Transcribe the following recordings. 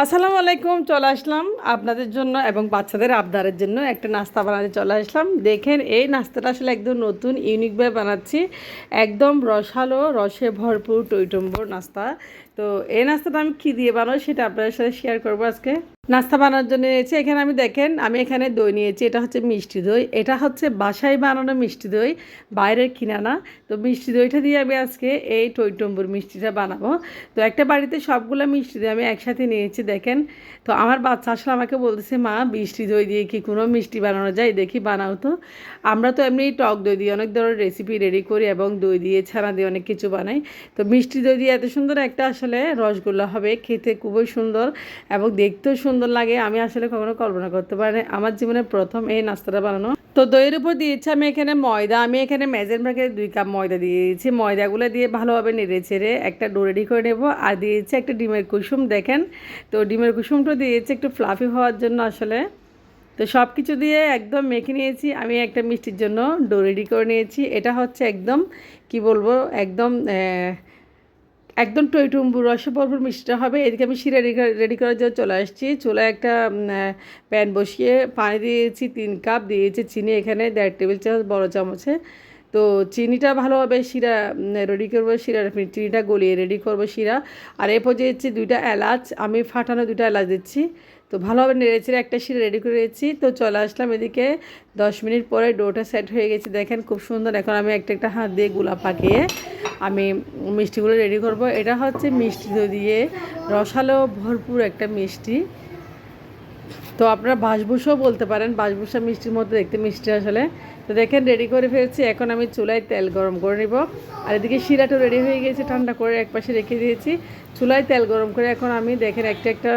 আসসালামু আলাইকুম। চলে আসলাম আপনাদের জন্য এবং বাচ্চাদের আবদারের জন্য একটা নাস্তা বানাতে চলে আসলাম। দেখেন এই নাস্তাটা আসলে একদম নতুন ইউনিকভাবে বানাচ্ছি। একদম রসালো, রসে ভরপুর টইটম্বর নাস্তা। তো এই নাস্তাটা আমি কী দিয়ে বানাবো সেটা আপনাদের সাথে শেয়ার করবো আজকে। নাস্তা বানানোর জন্য নিয়েছি এখানে আমি এখানে দই নিয়েছি। এটা হচ্ছে মিষ্টি দই, এটা হচ্ছে বাসায় বানানো মিষ্টি দই, বাইরের কিনা না। তো মিষ্টি দইটা দিয়ে আমি আজকে এই টইটম্বুর মিষ্টিটা বানাবো। তো একটা বাড়িতে সবগুলো মিষ্টি দই আমি একসাথে নিয়েছি দেখেন। তো আমার বাচ্চা আসলে আমাকে বলতেছে, মা মিষ্টি দই দিয়ে কি কোনো মিষ্টি বানানো যায়, দেখি বানাও তো। আমরা তো এমনি টক দই দিয়ে অনেক ধরনের রেসিপি রেডি করি এবং দই দিয়ে ছানা দিয়ে অনেক কিছু বানাই। তো মিষ্টি দই দিয়ে এত সুন্দর একটা আসলে রসগোল্লা হবে, খেতে খুবই সুন্দর এবং দেখতেও সুন্দর লাগে। আমি আসলে কখনো কল্পনা করতে পারি আমার জীবনে প্রথম এই নাস্তাটা বানানো। তো দইয়ের উপর দিয়েছি আমি এখানে ময়দা। আমি এখানে মেজের ভাগে 2 কাপ ময়দা দিয়ে দিয়েছি। ময়দাগুলো দিয়ে ভালোভাবে নেড়ে ছেড়ে একটা ডো রেডি করে নেব। আর দিয়েছি একটা ডিমের কুসুম দেখেন। তো ডিমের কুসুমটা দিয়েছি একটু ফ্লাফি হওয়ার জন্য আসলে। তো সব কিছু দিয়ে একদম মেখে নিয়েছি। আমি একটা মিষ্টির জন্য ডো রেডি করে নিয়েছি। এটা হচ্ছে একদম কি বলবো, একদম একদম টইটুম্বুর রসে ভরপুর মিষ্টিটা হবে। এদিকে আমি শিরা রেডি করার জন্য চলে আসছি। চুলায় একটা প্যান বসিয়ে পানি দিয়েছি 3 কাপ, দিয়েছি চিনি এখানে 1.5 টেবিল চামচ বড় চামচে। তো চিনিটা ভালোভাবে শিরা রেডি করবো, চিনিটা গলিয়ে রেডি করবো শিরা। আর এরপর দিয়েছি 2টা এলাচ, আমি ফাটানো 2টা এলাচ দিচ্ছি। তো ভালোভাবে নেড়েচেড়ে একটা শিরা রেডি করে দিয়েছি। তো চলে আসলাম এদিকে 10 মিনিট পরে ডোটা সেট হয়ে গেছে দেখেন খুব সুন্দর। এখন আমি একটা হাত দিয়ে গুলা পাকিয়ে আমি মিষ্টিগুলো রেডি করব। এটা হচ্ছে মিষ্টি দই দিয়ে রসালো ভরপুর একটা মিষ্টি। তো আপনারা বাসবুসও বলতে পারেন, বাসবুসা মিষ্টির মধ্যে দেখতে মিষ্টি আসলে। তো দেখেন রেডি করে ফেলছি। এখন আমি চুলায় তেল গরম করে নিব। আর এদিকে শিরাটা রেডি হয়ে গেছে, ঠান্ডা করে একপাশে রেখে দিয়েছি। চুলায় তেল গরম করে এখন আমি দেখেন একটা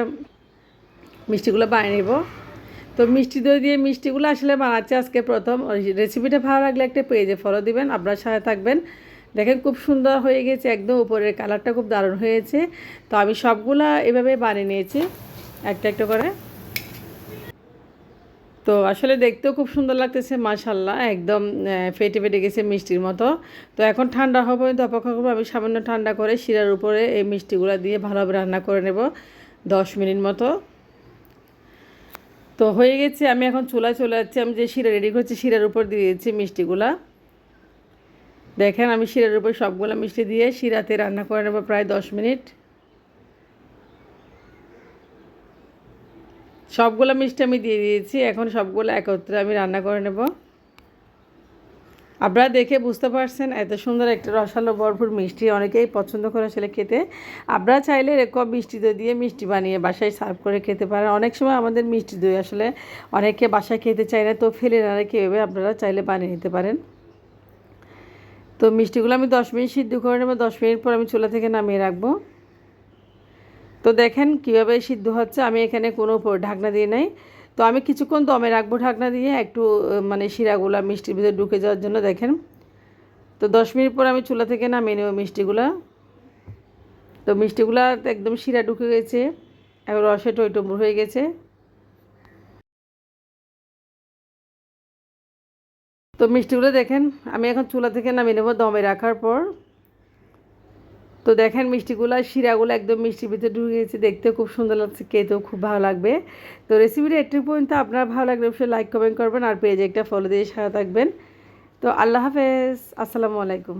মিষ্টিগুলো বানিয়ে নেব। তো মিষ্টি দই দিয়ে মিষ্টিগুলো আসলে বানাচ্ছি আজকে প্রথম। রেসিপিটা ভালো লাগলে একটা পেজে ফলো দিবেন, আপনার সাথে থাকবেন। দেখেন খুব সুন্দর হয়ে গেছে, একদম উপরের কালারটা খুব দারুণ হয়েছে। তো আমি সবগুলা এভাবে বানিয়ে নিয়েছি একটা করে। তো আসলে দেখতেও খুব সুন্দর লাগতেছে মাশাল্লাহ, একদম ফেটে ফেটে গেছে মিষ্টির মতো। তো এখন ঠান্ডা হবে তো অপেক্ষা করবো। আমি সামান্য ঠান্ডা করে শিরার উপরে এই মিষ্টিগুলো দিয়ে ভালোভাবে রান্না করে নেব 10 মিনিট মতো। তো হয়ে গেছে, আমি এখন চুলায় চলে যাচ্ছি। আমি যে শিরা রেডি করছি শিরার উপর দিয়ে দিয়েছি মিষ্টিগুলা। দেখেন আমি শিরার উপর সবগুলো মিষ্টি দিয়ে শিরাতে রান্না করে নেব প্রায় 10 মিনিট। সবগুলো মিষ্টি আমি দিয়ে দিয়েছি, এখন সবগুলো একত্রে আমি রান্না করে নেব। আপনারা দেখে বুঝতে পারছেন এত সুন্দর একটা রসালো ভরপুর মিষ্টি অনেকেই পছন্দ করে আসলে খেতে। আপনারা চাইলে এরকম মিষ্টি দই দিয়ে মিষ্টি বানিয়ে বাসায় সার্ভ করে খেতে পারেন। অনেক সময় আমাদের মিষ্টি দই আসলে অনেকে বাসায় খেতে চায় না, তো ফেলে না রেখে এভাবে আপনারা চাইলে বানিয়ে নিতে পারেন। তো মিষ্টিগুলো আমি 10 মিনিট সিদ্ধ করে নেব। 10 মিনিট পর আমি চুলা থেকে নামিয়ে রাখবো। তো দেখেন কীভাবে সিদ্ধ হচ্ছে। আমি এখানে কোনো ঢাকনা দিয়ে নাই। তো আমি কিছুক্ষণ দমে রাখবো ঢাকনা দিয়ে, একটু মানে শিরাগুলা মিষ্টির ভিতরে ঢুকে যাওয়ার জন্য দেখেন। তো 10 মিনিট পর আমি চুলা থেকে নামিয়ে নেব মিষ্টিগুলা। তো মিষ্টিগুলা একদম শিরা ঢুকে গেছে, এবার রসে টইটম্বুর হয়ে গেছে। তো মিষ্টিগুলো দেখেন আমি এখন চুলা থেকে নামিয়ে নেব দমে রাখার পর। তো দেখেন মিষ্টিগুলো শিরাগুলো একদম মিষ্টির ভিতরে ঢুকে গেছে, দেখতে খুব সুন্দর লাগছে, খেতেও খুব ভালো লাগবে। তো রেসিপিটা একটু পর্যন্ত আপনার ভালো লাগলে অবশ্যই লাইক কমেন্ট করবেন আর পেজে একটা ফলো দিয়ে সাথে থাকবেন। তো আল্লাহ হাফেজ, আসসালামু আলাইকুম।